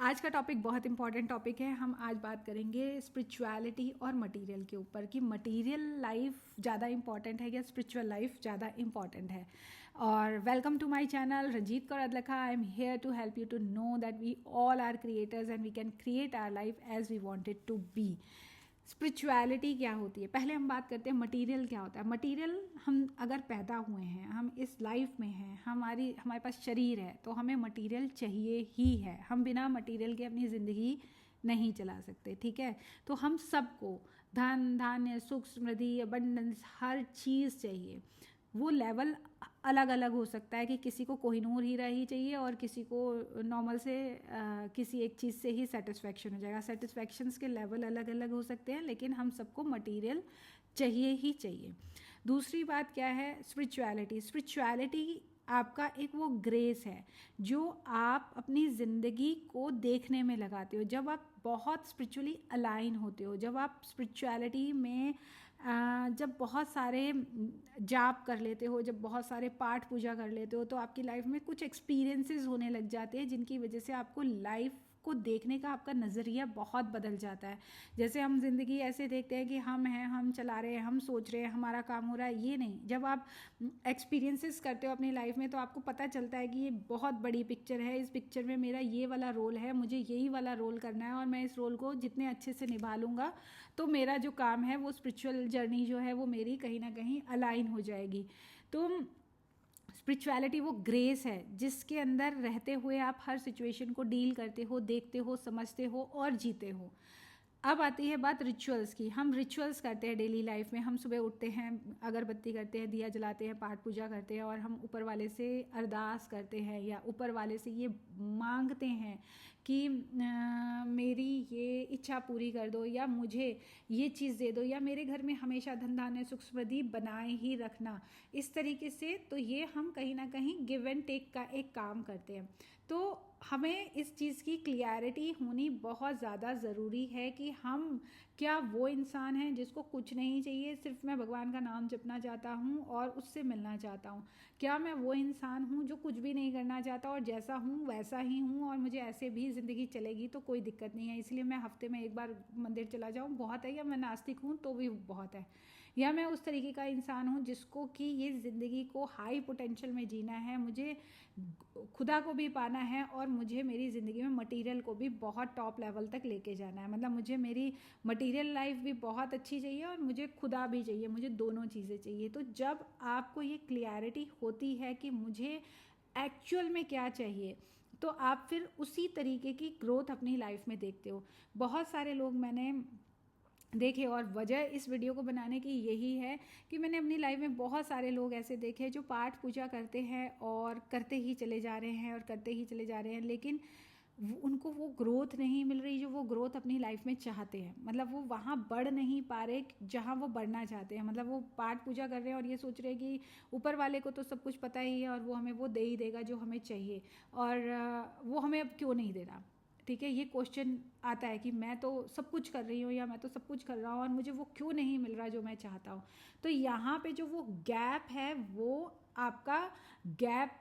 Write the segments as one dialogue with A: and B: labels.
A: आज का टॉपिक बहुत इंपॉर्टेंट टॉपिक है। हम आज बात करेंगे स्पिरिचुअलिटी और मटेरियल के ऊपर कि मटेरियल लाइफ ज़्यादा इंपॉर्टेंट है या स्पिरिचुअल लाइफ ज़्यादा इंपॉर्टेंट है। और welcome to my channel Ranjit Kaur Adlakha. I am here to help you to know that we all are creators and we can create our life as we want it to be. Spirituality क्या होती है, पहले हम बात करते हैं मटेरियल क्या होता है। मटेरियल, हम अगर पैदा हुए हैं, हम इस लाइफ में हैं, हमारे पास शरीर है, तो हमें मटेरियल चाहिए ही है। हम बिना मटेरियल के अपनी ज़िंदगी नहीं चला सकते, ठीक है। तो हम सबको धन धान्य सुख समृद्धि अबंडेंस हर चीज़ चाहिए। वो लेवल अलग अलग हो सकता है कि किसी को कोहिनूर हीरा ही चाहिए और किसी को नॉर्मल से किसी एक चीज़ से ही सेटिस्फैक्शन हो जाएगा। सेटिस्फैक्शंस के लेवल अलग अलग हो सकते हैं, लेकिन हम सबको मटेरियल चाहिए ही चाहिए। दूसरी बात क्या है, स्पिरिचुअलिटी। स्पिरिचुअलिटी आपका एक वो ग्रेस है जो आप अपनी ज़िंदगी को देखने में लगाते हो। जब आप बहुत स्पिरिचुअली अलाइन होते हो, जब आप स्पिरिचुअलिटी में जब बहुत सारे जाप कर लेते हो, जब बहुत सारे पाठ पूजा कर लेते हो, तो आपकी लाइफ में कुछ एक्सपीरियंसेस होने लग जाते हैं जिनकी वजह से आपको लाइफ को देखने का आपका नज़रिया बहुत बदल जाता है। जैसे हम ज़िंदगी ऐसे देखते हैं कि हम हैं, हम चला रहे हैं, हम सोच रहे हैं, हमारा काम हो रहा है, ये नहीं। जब आप एक्सपीरियंसेस करते हो अपनी लाइफ में तो आपको पता चलता है कि ये बहुत बड़ी पिक्चर है, इस पिक्चर में मेरा ये वाला रोल है, मुझे यही वाला रोल करना है और मैं इस रोल को जितने अच्छे से निभा लूँगा तो मेरा जो काम है वो स्पिरिचुअल जर्नी जो है वो मेरी कहीं ना कहीं अलाइन हो जाएगी। तो स्पिरिचुअलिटी वो ग्रेस है जिसके अंदर रहते हुए आप हर सिचुएशन को डील करते हो, देखते हो, समझते हो और जीते हो। अब आती है बात रिचुअल्स की। हम रिचुअल्स करते हैं डेली लाइफ में। हम सुबह उठते हैं, अगरबत्ती करते हैं, दिया जलाते हैं, पाठ पूजा करते हैं और हम ऊपर वाले से अरदास करते हैं या ऊपर वाले से ये मांगते हैं कि मेरी ये इच्छा पूरी कर दो या मुझे ये चीज़ दे दो या मेरे घर में हमेशा धन धान्य सुख समृद्धि बनाए ही रखना। इस तरीके से तो ये हम कहीं ना कहीं गिव एंड टेक का एक काम करते हैं। तो हमें इस चीज़ की क्लियरिटी होनी बहुत ज़्यादा ज़रूरी है कि हम क्या वो इंसान हैं जिसको कुछ नहीं चाहिए, सिर्फ मैं भगवान का नाम जपना चाहता हूँ और उससे मिलना चाहता हूँ। क्या मैं वो इंसान हूँ जो कुछ भी नहीं करना चाहता और जैसा हूँ वैसा ही हूँ और मुझे ऐसे भी ज़िंदगी चलेगी तो कोई दिक्कत नहीं है, इसलिए मैं हफ्ते में एक बार मंदिर चला जाऊँ बहुत है, या मैं नास्तिक हूँ तो भी बहुत है, या मैं उस तरीके का इंसान हूँ जिसको कि ये ज़िंदगी को हाई पोटेंशियल में जीना है, मुझे खुदा को भी पाना है और मुझे मेरी ज़िंदगी में मटेरियल को भी बहुत टॉप लेवल तक लेके जाना है। मतलब मुझे मेरी मटेरियल लाइफ भी बहुत अच्छी चाहिए और मुझे खुदा भी चाहिए, मुझे दोनों चीज़ें चाहिए। तो जब आपको ये क्लियरिटी होती है कि मुझे एक्चुअल में क्या चाहिए, तो आप फिर उसी तरीके की ग्रोथ अपनी लाइफ में देखते हो। बहुत सारे लोग मैंने देखे और वजह इस वीडियो को बनाने की यही है कि मैंने अपनी लाइफ में बहुत सारे लोग ऐसे देखे जो पाठ पूजा करते हैं और करते ही चले जा रहे हैं और करते ही चले जा रहे हैं, लेकिन उनको वो ग्रोथ नहीं मिल रही जो वो ग्रोथ अपनी लाइफ में चाहते हैं। मतलब वो वहाँ बढ़ नहीं पा रहे जहाँ वो बढ़ना चाहते हैं। मतलब वो पाठ पूजा कर रहे हैं और ये सोच रहे हैं कि ऊपर वाले को तो सब कुछ पता ही है और वो हमें वो दे ही देगा जो हमें चाहिए, और वो हमें अब क्यों नहीं दे रहा। ठीक है, ये क्वेश्चन आता है कि मैं तो सब कुछ कर रही हूँ या मैं तो सब कुछ कर रहा हूँ और मुझे वो क्यों नहीं मिल रहा जो मैं चाहता हूँ। तो यहाँ पे जो वो गैप है वो आपका गैप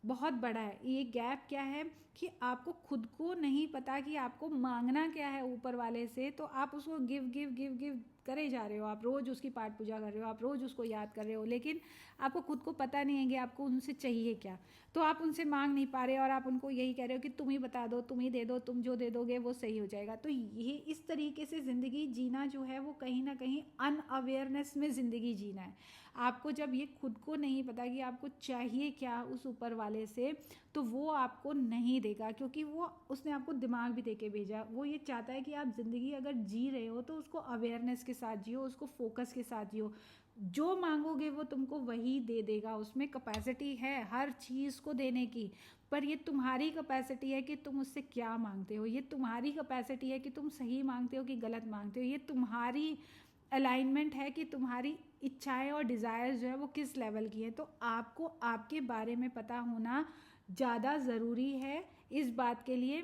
A: बहुत बड़ा है। ये गैप क्या है कि आपको खुद को नहीं पता कि आपको मांगना क्या है ऊपर वाले से, तो आप उसको गिव गिव गिव गिव करे जा रहे हो। आप रोज़ उसकी पाठ पूजा कर रहे हो, आप रोज़ उसको याद कर रहे हो, लेकिन आपको खुद को पता नहीं है कि आपको उनसे चाहिए क्या। तो आप उनसे मांग नहीं पा रहे और आप उनको यही कह रहे हो कि तुम ही बता दो, तुम ही दे दो, तुम जो दे दोगे वो सही हो जाएगा। तो ये इस तरीके से ज़िंदगी जीना जो है वो कहीं ना कहीं अनअवेयरनेस में ज़िंदगी जीना है। आपको जब ये खुद को नहीं पता कि आपको चाहिए क्या उस ऊपर वाले से, तो वो आपको नहीं देगा, क्योंकि वो उसने आपको दिमाग भी दे के भेजा। वो ये चाहता है कि आप ज़िंदगी अगर जी रहे हो तो उसको अवेयरनेस के साथ जियो, उसको फोकस के साथ जियो। जो मांगोगे वो तुमको वही दे देगा। उसमें कैपेसिटी है हर चीज़ को देने की, पर ये तुम्हारी कैपेसिटी है कि तुम उससे क्या मांगते हो। ये तुम्हारी कैपेसिटी है कि तुम सही मांगते हो कि गलत मांगते हो। ये तुम्हारी अलाइनमेंट है कि तुम्हारी इच्छाएं और डिज़ायर्स जो है वो किस लेवल की है। तो आपको आपके बारे में पता होना ज़्यादा ज़रूरी है इस बात के लिए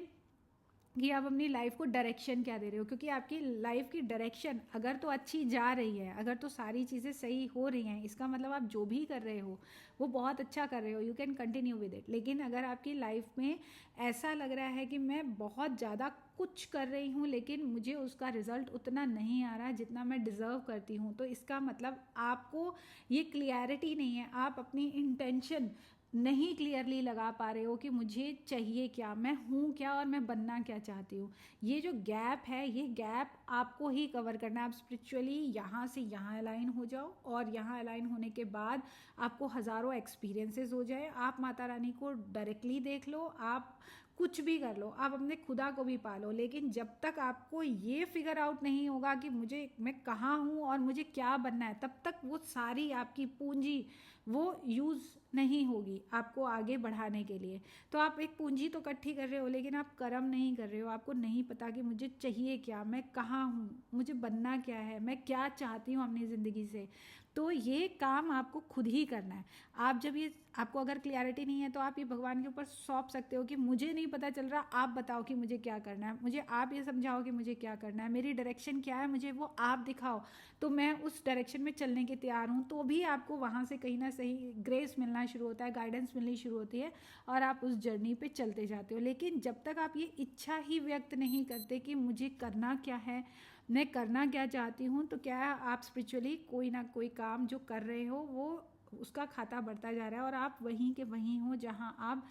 A: कि आप अपनी लाइफ को डायरेक्शन क्या दे रहे हो, क्योंकि आपकी लाइफ की डायरेक्शन अगर तो अच्छी जा रही है, अगर तो सारी चीज़ें सही हो रही हैं, इसका मतलब आप जो भी कर रहे हो वो बहुत अच्छा कर रहे हो, you can continue with it. लेकिन अगर आपकी लाइफ में ऐसा लग रहा है कि मैं बहुत ज़्यादा कुछ कर रही हूँ लेकिन मुझे उसका रिजल्ट उतना नहीं आ रहा है जितना मैं डिज़र्व करती हूँ, तो इसका मतलब आपको ये क्लियरिटी नहीं है, आप अपनी इंटेंशन नहीं क्लियरली लगा पा रहे हो कि मुझे चाहिए क्या, मैं हूँ क्या और मैं बनना क्या चाहती हूँ। ये जो गैप है, ये गैप आपको ही कवर करना है। आप स्पिरिचुअली यहाँ से यहाँ अलाइन हो जाओ, और यहाँ अलाइन होने के बाद आपको हज़ारों एक्सपीरियंसेस हो जाए, आप माता रानी को डायरेक्टली देख लो, आप कुछ भी कर लो, आप अपने खुदा को भी पालो, लेकिन जब तक आपको ये फिगर आउट नहीं होगा कि मैं कहाँ हूँ और मुझे क्या बनना है, तब तक वो सारी आपकी पूंजी वो यूज़ नहीं होगी आपको आगे बढ़ाने के लिए। तो आप एक पूंजी तो इकट्ठी कर रहे हो लेकिन आप कर्म नहीं कर रहे हो, आपको नहीं पता कि मुझे चाहिए क्या, मैं कहाँ हूँ, मुझे बनना क्या है, मैं क्या चाहती हूँ अपनी ज़िंदगी से। तो ये काम आपको खुद ही करना है। आप जब ये आपको अगर क्लियरिटी नहीं है तो आप ये भगवान के ऊपर सौंप सकते हो कि मुझे नहीं पता चल रहा, आप बताओ कि मुझे क्या करना है, मुझे आप ये समझाओ कि मुझे क्या करना है, मेरी डायरेक्शन क्या है, मुझे वो आप दिखाओ, तो मैं उस डायरेक्शन में चलने के तैयार हूँ। तो भी आपको वहाँ से कहीं ना सही ग्रेस मिलना शुरू होता है, गाइडेंस मिलनी शुरू होती है, और आप उस जर्नी पे चलते जाते हो। लेकिन जब तक आप ये इच्छा ही व्यक्त नहीं करते कि मुझे करना क्या है, मैं करना क्या चाहती हूँ, तो क्या आप स्पिरिचुअली कोई ना कोई काम जो कर रहे हो वो उसका खाता बढ़ता जा रहा है और आप वहीं के वहीं हो जहाँ आप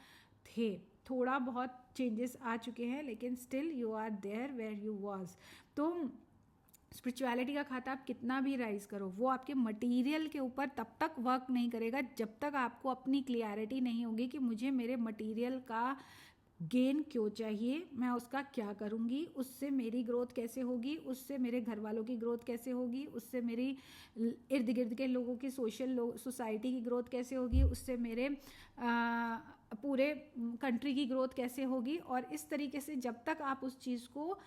A: थे। थोड़ा बहुत चेंजेस आ चुके हैं लेकिन still you are there where you was. तो स्पिरिचुअलिटी का खाता आप कितना भी राइज करो, वो आपके मटेरियल के ऊपर तब तक वर्क नहीं करेगा जब तक आपको अपनी क्लियरिटी नहीं होगी कि मुझे मेरे मटेरियल का गेन क्यों चाहिए, मैं उसका क्या करूँगी, उससे मेरी ग्रोथ कैसे होगी, उससे मेरे घर वालों की ग्रोथ कैसे होगी, उससे मेरी इर्द गिर्द के लोगों की सोसाइटी की ग्रोथ कैसे होगी, उससे मेरे पूरे कंट्री की ग्रोथ कैसे होगी। और इस तरीके से जब तक आप उस चीज़ को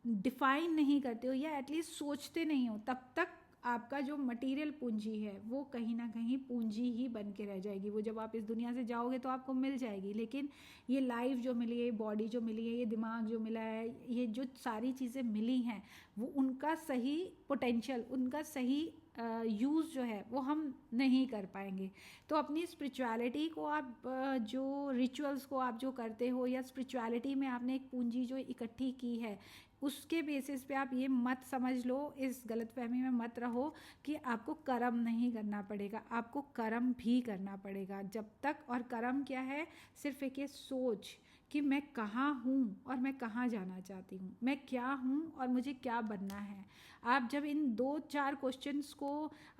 A: डिफाइन नहीं करते हो या एटलीस्ट सोचते नहीं हो, तब तक आपका जो मटेरियल पूंजी है वो कहीं ना कहीं पूंजी ही बन के रह जाएगी। वो जब आप इस दुनिया से जाओगे तो आपको मिल जाएगी, लेकिन ये लाइफ जो मिली है, ये बॉडी जो मिली है, ये दिमाग जो मिला है, ये जो सारी चीज़ें मिली हैं, वो उनका सही पोटेंशियल, उनका सही यूज़ जो है वो हम नहीं कर पाएंगे। तो अपनी स्पिरिचुअलिटी को आप जो रिचुअल्स को आप जो करते हो, या स्पिरिचुअलिटी में आपने एक पूंजी जो इकट्ठी की है, उसके बेसिस पे आप ये मत समझ लो, इस गलतफहमी में मत रहो कि आपको कर्म नहीं करना पड़ेगा, आपको कर्म भी करना पड़ेगा जब तक। और कर्म क्या है, सिर्फ एक ये सोच कि मैं कहाँ हूँ और मैं कहाँ जाना चाहती हूँ, मैं क्या हूँ और मुझे क्या बनना है। आप जब इन 2-4 क्वेश्चंस को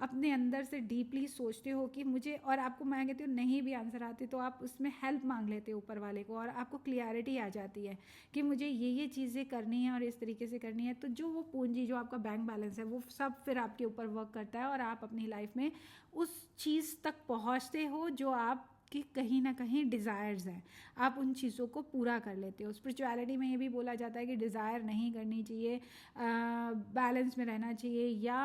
A: अपने अंदर से डीपली सोचते हो कि मुझे, और आपको मैं कहती हूँ नहीं भी आंसर आती तो आप उसमें हेल्प मांग लेते हो ऊपर वाले को, और आपको क्लियरिटी आ जाती है कि मुझे ये चीज़ें करनी है और इस तरीके से करनी है, तो जो वो पूंजी, जो आपका बैंक बैलेंस है, वो सब फिर आपके ऊपर वर्क करता है और आप अपनी लाइफ में उस चीज़ तक पहुँचते हो जो आप कि कहीं ना कहीं डिज़ायर्स हैं, आप उन चीज़ों को पूरा कर लेते हो। स्पिरिचुअलिटी में ये भी बोला जाता है कि डिज़ायर नहीं करनी चाहिए, बैलेंस में रहना चाहिए, या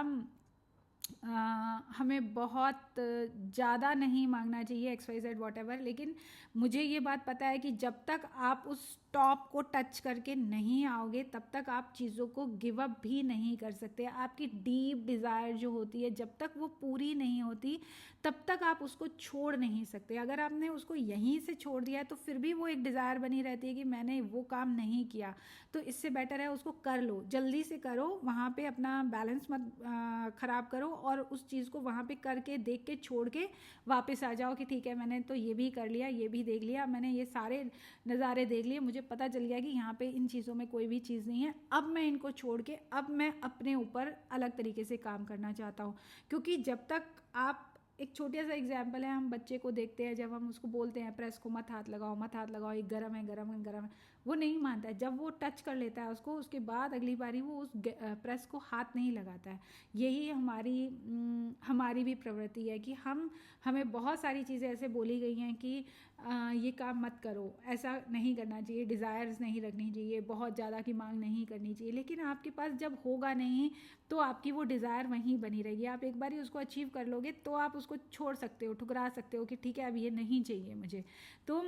A: हमें बहुत ज़्यादा नहीं मांगना चाहिए, XYZ वॉटेवर। लेकिन मुझे ये बात पता है कि जब तक आप उस टॉप को टच करके नहीं आओगे तब तक आप चीज़ों को गिव अप भी नहीं कर सकते। आपकी डीप डिज़ायर जो होती है, जब तक वो पूरी नहीं होती तब तक आप उसको छोड़ नहीं सकते। अगर आपने उसको यहीं से छोड़ दिया है तो फिर भी वो एक डिज़ायर बनी रहती है कि मैंने वो काम नहीं किया। तो इससे बेटर है उसको कर लो, जल्दी से करो, वहाँ पे अपना बैलेंस मत ख़राब करो, और उस चीज़ को वहाँ पे करके देख के छोड़ के वापस आ जाओ कि ठीक है, मैंने तो ये भी कर लिया, ये भी देख लिया, मैंने ये सारे नज़ारे देख लिए, मुझे पता चल गया कि यहाँ पे इन चीज़ों में कोई भी चीज़ नहीं है, अब मैं इनको छोड़ के अब मैं अपने ऊपर अलग तरीके से काम करना चाहता हूँ। क्योंकि जब तक आप, एक छोटा सा एग्जाम्पल है, हम बच्चे को देखते हैं, जब हम उसको बोलते हैं प्रेस को मत हाथ लगाओ, मत हाथ लगाओ, ये गर्म है, गर्म है, गर्म है, वो नहीं मानता है। जब वो टच कर लेता है उसको, उसके बाद अगली बारी वो उस प्रेस को हाथ नहीं लगाता है। यही हमारी भी प्रवृत्ति है कि हमें बहुत सारी चीज़ें ऐसे बोली गई हैं कि ये काम मत करो, ऐसा नहीं करना चाहिए, डिज़ायर्स नहीं रखनी चाहिए, बहुत ज़्यादा की मांग नहीं करनी चाहिए। लेकिन आपके पास जब होगा नहीं तो आपकी वो डिज़ायर वहीं बनी रहेगी। आप एक बार ही उसको अचीव कर लोगे तो आप उसको छोड़ सकते हो, ठुकरा सकते हो कि ठीक है अब ये नहीं चाहिए मुझे। तो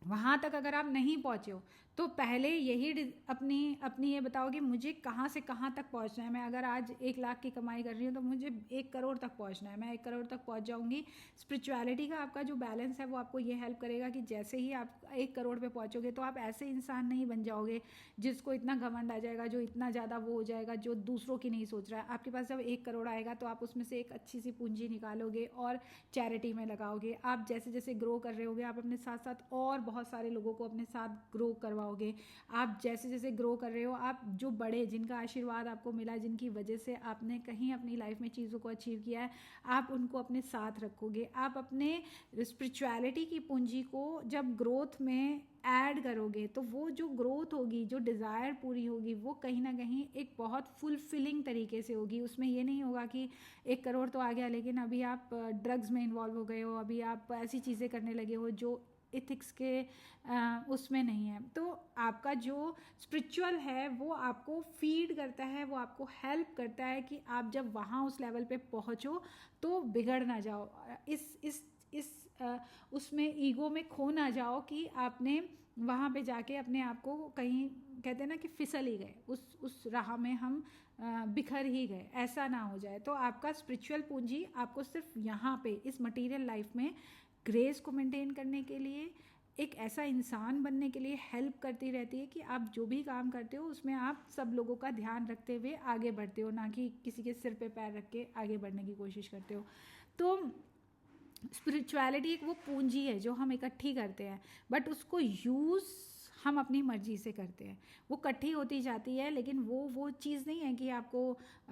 A: वहाँ तक अगर आप नहीं पहुँचे हो तो पहले यही अपनी अपनी ये बताओ कि मुझे कहाँ से कहाँ तक पहुँचना है। मैं अगर आज 1 लाख की कमाई कर रही हूँ तो मुझे 1 करोड़ तक पहुँचना है, मैं 1 करोड़ तक पहुँच जाऊँगी। स्पिरिचुअलिटी का आपका जो बैलेंस है वो आपको ये हेल्प करेगा कि जैसे ही आप 1 करोड़ पे पहुँचोगे तो आप ऐसे इंसान नहीं बन जाओगे जिसको इतना घमंड आ जाएगा, जो इतना ज़्यादा वो हो जाएगा, जो दूसरों की नहीं सोच रहा है। आपके पास जब 1 करोड़ आएगा तो आप उसमें से एक अच्छी सी पूंजी निकालोगे और चैरिटी में लगाओगे। आप जैसे जैसे ग्रो कर रहे होगे आप अपने साथ साथ और बहुत सारे लोगों को अपने साथ ग्रो करवाओगे। आप जैसे जैसे ग्रो कर रहे हो, आप जो बड़े जिनका आशीर्वाद आपको मिला, जिनकी वजह से आपने कहीं अपनी लाइफ में चीज़ों को अचीव किया है, आप उनको अपने साथ रखोगे। आप अपने स्पिरिचुअलिटी की पूंजी को जब ग्रोथ में ऐड करोगे तो वो जो ग्रोथ होगी, जो डिज़ायर पूरी होगी, वो कहीं ना कहीं एक बहुत फुलफिलिंग तरीके से होगी। उसमें ये नहीं होगा कि 1 करोड़ तो आ गया लेकिन अभी आप ड्रग्स में इन्वॉल्व हो गए हो, अभी आप ऐसी चीज़ें करने लगे हो जो इथिक्स के उसमें नहीं है। तो आपका जो स्पिरिचुअल है वो आपको फीड करता है, वो आपको हेल्प करता है कि आप जब वहाँ उस लेवल पे पहुँचो तो बिगड़ ना जाओ, इस उसमें ईगो में खो ना जाओ कि आपने वहाँ पे जाके अपने आप को कहीं, कहते हैं ना कि फिसल ही गए, उस राह में हम बिखर ही गए, ऐसा ना हो जाए। तो आपका स्पिरिचुअल पूंजी आपको सिर्फ यहाँ पे इस मटेरियल लाइफ में ग्रेस को मेंटेन करने के लिए, एक ऐसा इंसान बनने के लिए हेल्प करती रहती है कि आप जो भी काम करते हो उसमें आप सब लोगों का ध्यान रखते हुए आगे बढ़ते हो, ना कि किसी के सिर पे पैर रख के आगे बढ़ने की कोशिश करते हो। तो स्पिरिचुअलिटी एक वो पूंजी है जो हम इकट्ठी करते हैं, बट उसको यूज़ हम अपनी मर्जी से करते हैं। वो इकट्ठी होती जाती है लेकिन वो चीज़ नहीं है कि आपको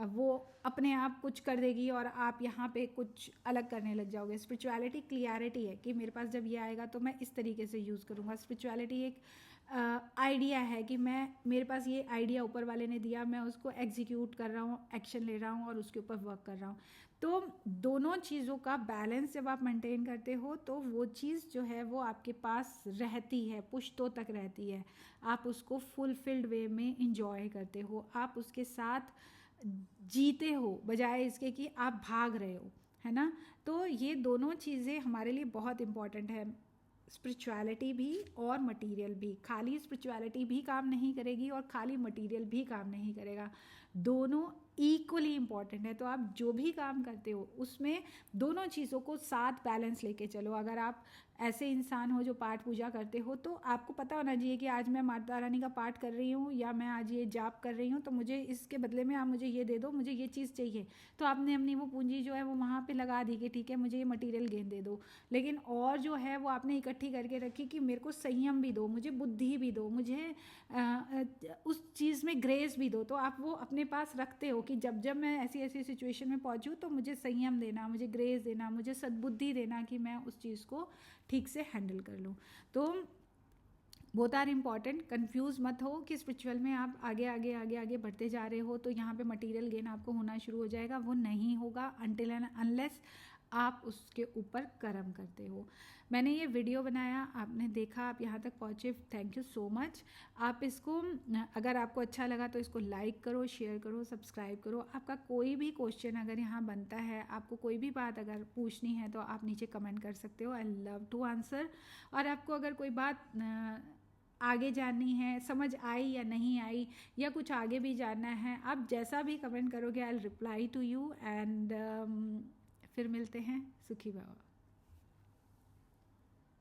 A: वो अपने आप कुछ कर देगी और आप यहाँ पे कुछ अलग करने लग जाओगे। स्पिरिचुअलिटी क्लियरिटी है कि मेरे पास जब ये आएगा तो मैं इस तरीके से यूज़ करूँगा। स्पिरिचुअलिटी एक आइडिया है कि मेरे पास ये आइडिया ऊपर वाले ने दिया, मैं उसको एग्जीक्यूट कर रहा हूँ, एक्शन ले रहा हूँ और उसके ऊपर वर्क कर रहा हूँ। तो दोनों चीज़ों का बैलेंस जब आप मेंटेन करते हो तो वो चीज़ जो है वो आपके पास रहती है, पुश्तों तक रहती है। आप उसको फुलफिल्ड वे में इंजॉय करते हो, आप उसके साथ जीते हो बजाय इसके कि आप भाग रहे हो, है ना। तो ये दोनों चीज़ें हमारे लिए बहुत इम्पॉर्टेंट है, स्पिरिचुअलिटी भी और मटेरियल भी। खाली स्पिरिचुअलिटी भी काम नहीं करेगी और खाली मटेरियल भी काम नहीं करेगा, दोनों इक्वली इम्पॉर्टेंट है। तो आप जो भी काम करते हो उसमें दोनों चीज़ों को साथ बैलेंस लेके चलो। अगर आप ऐसे इंसान हो जो पाठ पूजा करते हो तो आपको पता होना चाहिए कि आज मैं माता रानी का पाठ कर रही हूँ या मैं आज ये जाप कर रही हूँ तो मुझे इसके बदले में आप मुझे ये दे दो, मुझे ये चीज़ चाहिए। तो आपने अपनी वो पूंजी जो है वो वहाँ पे लगा दी कि ठीक है मुझे ये मटेरियल गेन दे दो। लेकिन और जो है वो आपने इकट्ठी करके रखी कि मेरे को संयम भी दो, मुझे बुद्धि भी दो, मुझे उस चीज़ में ग्रेस भी दो। तो आप वो अपने पास रखते हो कि जब जब मैं ऐसी ऐसी सिचुएशन में पहुँचूँ तो मुझे संयम देना, मुझे ग्रेस देना, मुझे सद्बुद्धि देना कि मैं उस चीज़ को ठीक से हैंडल कर लूँ। तो बोथ आर इम्पॉर्टेंट। कन्फ्यूज़ मत हो कि स्पिरिचुअल में आप आगे आगे आगे आगे बढ़ते जा रहे हो तो यहाँ पे मटेरियल गेन आपको होना शुरू हो जाएगा, वो नहीं होगा अनटिल एंड अनलेस आप उसके ऊपर कर्म करते हो। मैंने ये वीडियो बनाया, आपने देखा, आप यहाँ तक पहुँचे, थैंक यू सो मच। आप इसको, अगर आपको अच्छा लगा तो इसको लाइक करो, शेयर करो, सब्सक्राइब करो। आपका कोई भी क्वेश्चन अगर यहाँ बनता है, आपको कोई भी बात अगर पूछनी है तो आप नीचे कमेंट कर सकते हो, आई लव टू आंसर। और आपको अगर कोई बात आगे जाननी है, समझ आई या नहीं आई, या कुछ आगे भी जानना है, आप जैसा भी कमेंट करोगे I will reply to you. And फिर मिलते हैं, सुखी बाबा।